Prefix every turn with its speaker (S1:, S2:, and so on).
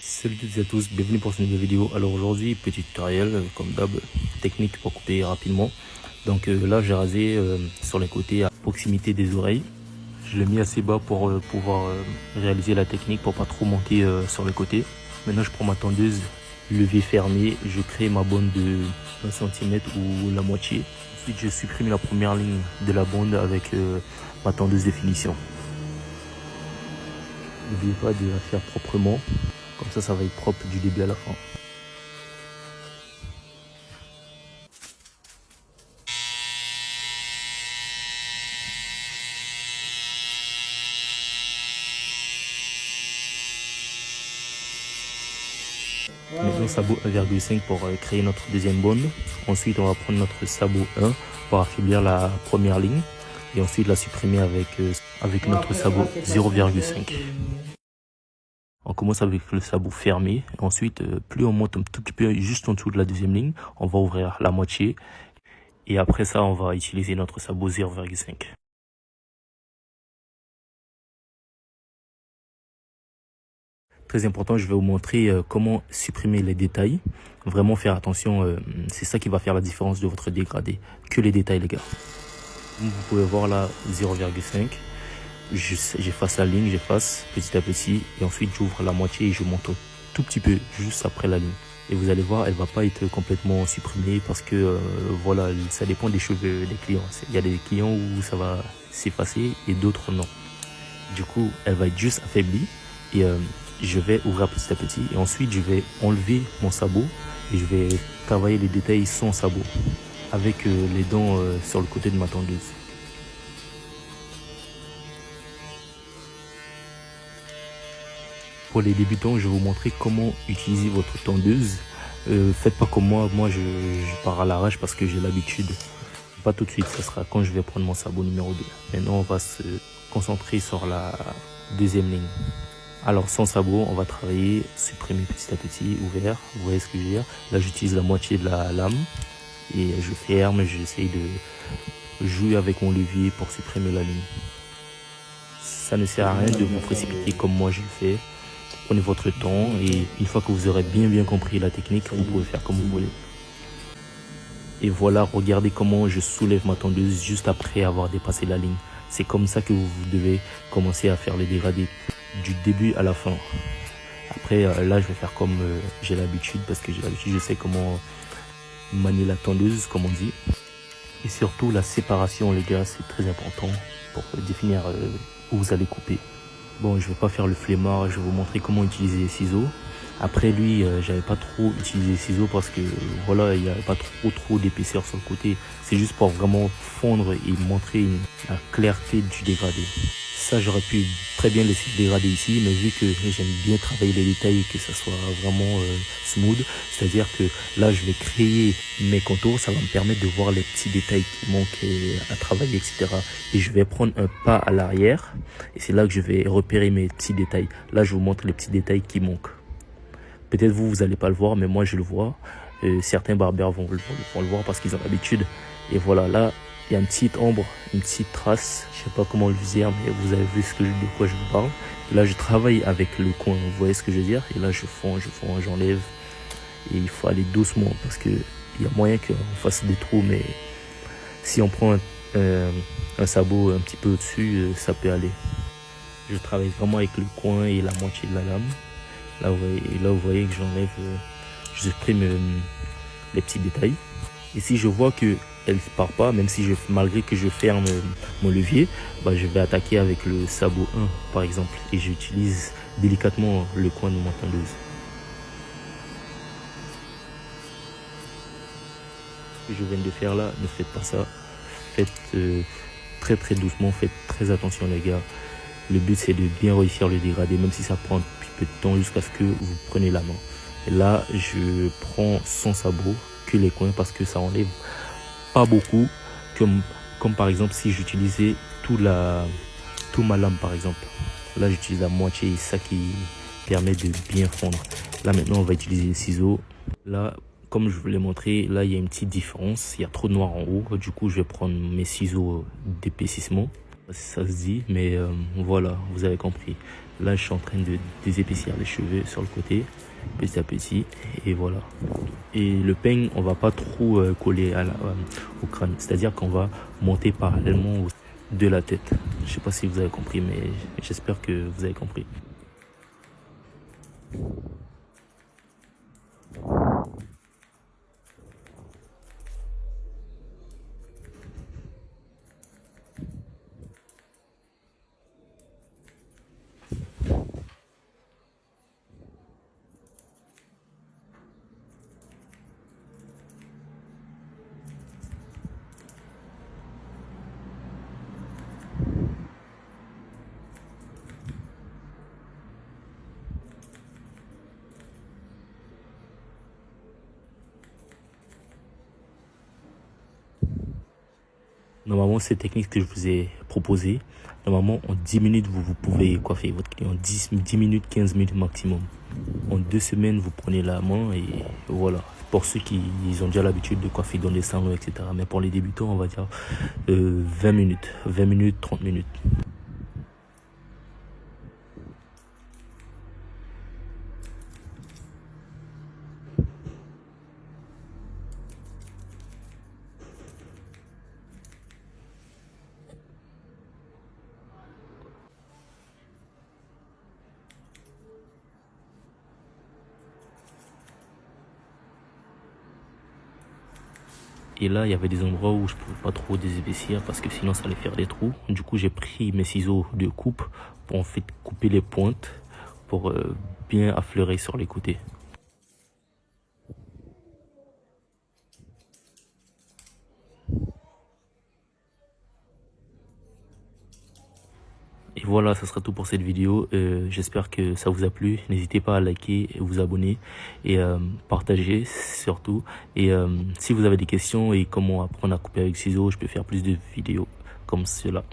S1: Salut toutes et à tous, bienvenue pour cette nouvelle vidéo. Alors aujourd'hui, petit tutoriel, comme d'hab, technique pour couper rapidement. Donc là j'ai rasé sur les côtés à proximité des oreilles. Je l'ai mis assez bas pour pouvoir réaliser la technique, pour pas trop monter sur les côtés. Maintenant je prends ma tondeuse, levier fermé, je crée ma bande de 1 cm ou la moitié. Ensuite je supprime la première ligne de la bande avec ma tondeuse de finition. N'oubliez pas de la faire proprement. Comme ça va être propre du début à la fin. Maintenant sabot 1,5 pour créer notre deuxième bande. Ensuite on va prendre notre sabot 1 pour affaiblir la première ligne. Et ensuite la supprimer avec notre sabot 0,5. On commence avec le sabot fermé. Ensuite, plus on monte un tout petit peu juste en dessous de la deuxième ligne, on va ouvrir la moitié. Et après ça, on va utiliser notre sabot 0,5. Très important, je vais vous montrer comment supprimer les détails. Vraiment faire attention, c'est ça qui va faire la différence de votre dégradé. Que les détails, les gars. Vous pouvez voir là 0,5. J'efface la ligne, j'efface petit à petit et ensuite j'ouvre la moitié et je monte un tout petit peu juste après la ligne. Et vous allez voir, elle va pas être complètement supprimée parce que voilà, ça dépend des cheveux des clients. Il y a des clients où ça va s'effacer et d'autres non. Du coup, elle va être juste affaiblie et je vais ouvrir petit à petit et ensuite je vais enlever mon sabot et je vais travailler les détails sans sabot avec les dents sur le côté de ma tondeuse. Pour les débutants, je vais vous montrer comment utiliser votre tondeuse. Faites pas comme moi, je pars à l'arrache parce que j'ai l'habitude. Pas tout de suite, ça sera quand je vais prendre mon sabot numéro 2. Maintenant, on va se concentrer sur la deuxième ligne. Alors sans sabot, on va travailler, supprimer petit à petit, ouvert, vous voyez ce que je veux dire. Là, j'utilise la moitié de la lame et je ferme, j'essaye de jouer avec mon levier pour supprimer la ligne. Ça ne sert à rien de vous précipiter comme moi je le fais. Prenez votre temps et une fois que vous aurez bien compris la technique, vous pouvez faire comme vous voulez. Et voilà, regardez comment je soulève ma tondeuse juste après avoir dépassé la ligne. C'est comme ça que vous devez commencer à faire les dégradés, du début à la fin. Après, là, je vais faire comme j'ai l'habitude, parce que j'ai l'habitude, je sais comment manier la tondeuse, comme on dit. Et surtout, la séparation, les gars, c'est très important pour définir où vous allez couper. Bon, je vais pas faire le flemmard, je vais vous montrer comment utiliser les ciseaux. Après lui, j'avais pas trop utilisé les ciseaux parce que voilà, il n'y avait pas trop d'épaisseur sur le côté. C'est juste pour vraiment fondre et montrer la clarté du dégradé. Ça, j'aurais pu très bien laisser le dégradé ici, mais vu que j'aime bien travailler les détails et que ça soit vraiment smooth, c'est-à-dire que là, je vais créer mes contours, ça va me permettre de voir les petits détails qui manquent à travailler, etc. Et je vais prendre un pas à l'arrière et c'est là que je vais repérer mes petits détails. Là, je vous montre les petits détails qui manquent. Peut-être vous allez pas le voir, mais moi je le vois. Certains barbers vont le voir parce qu'ils ont l'habitude. Et voilà, là, il y a une petite ombre, une petite trace. Je sais pas comment le dire, mais vous avez vu de quoi je vous parle. Et là, je travaille avec le coin, vous voyez ce que je veux dire. Et là, je fonds, j'enlève. Et il faut aller doucement parce que il y a moyen qu'on fasse des trous, mais si on prend un sabot un petit peu au-dessus, ça peut aller. Je travaille vraiment avec le coin et la moitié de la lame. Là vous voyez que j'enlève, je supprime les petits détails. Et si je vois que elle ne part pas, même si malgré que je ferme mon levier, bah, je vais attaquer avec le sabot 1 par exemple. Et j'utilise délicatement le coin de mon tondeuse. Ce que je viens de faire là, ne faites pas ça. Faites très doucement, faites très attention les gars. Le but c'est de bien réussir le dégradé, même si ça prend un petit peu de temps jusqu'à ce que vous preniez la main. Et là, je prends sans sabot que les coins parce que ça enlève pas beaucoup. Comme par exemple si j'utilisais tout ma lame par exemple. Là, j'utilise la moitié et ça qui permet de bien fondre. Là maintenant, on va utiliser les ciseaux. Là, comme je vous l'ai montré, là il y a une petite différence. Il y a trop de noir en haut. Du coup, je vais prendre mes ciseaux d'épaississement. Si ça se dit, mais voilà, vous avez compris. Là, je suis en train de désépaissir les cheveux sur le côté, petit à petit, et voilà. Et le peigne, on va pas trop coller au crâne, c'est-à-dire qu'on va monter parallèlement de la tête. Je sais pas si vous avez compris, mais j'espère que vous avez compris. Normalement, ces techniques que je vous ai proposées, normalement, en 10 minutes, vous pouvez coiffer votre client. 10 minutes, 15 minutes maximum. En 2 semaines, vous prenez la main et voilà. Pour ceux qui ils ont déjà l'habitude de coiffer dans les salons, etc. Mais pour les débutants, on va dire 20 minutes. 20 minutes, 30 minutes. Et là, il y avait des endroits où je pouvais pas trop désépaissir parce que sinon ça allait faire des trous. Du coup, j'ai pris mes ciseaux de coupe pour en fait couper les pointes pour bien affleurer sur les côtés. Et voilà, ça sera tout pour cette vidéo. J'espère que ça vous a plu. N'hésitez pas à liker et vous abonner et partager surtout. Et si vous avez des questions et comment apprendre à couper avec ciseaux, je peux faire plus de vidéos comme cela.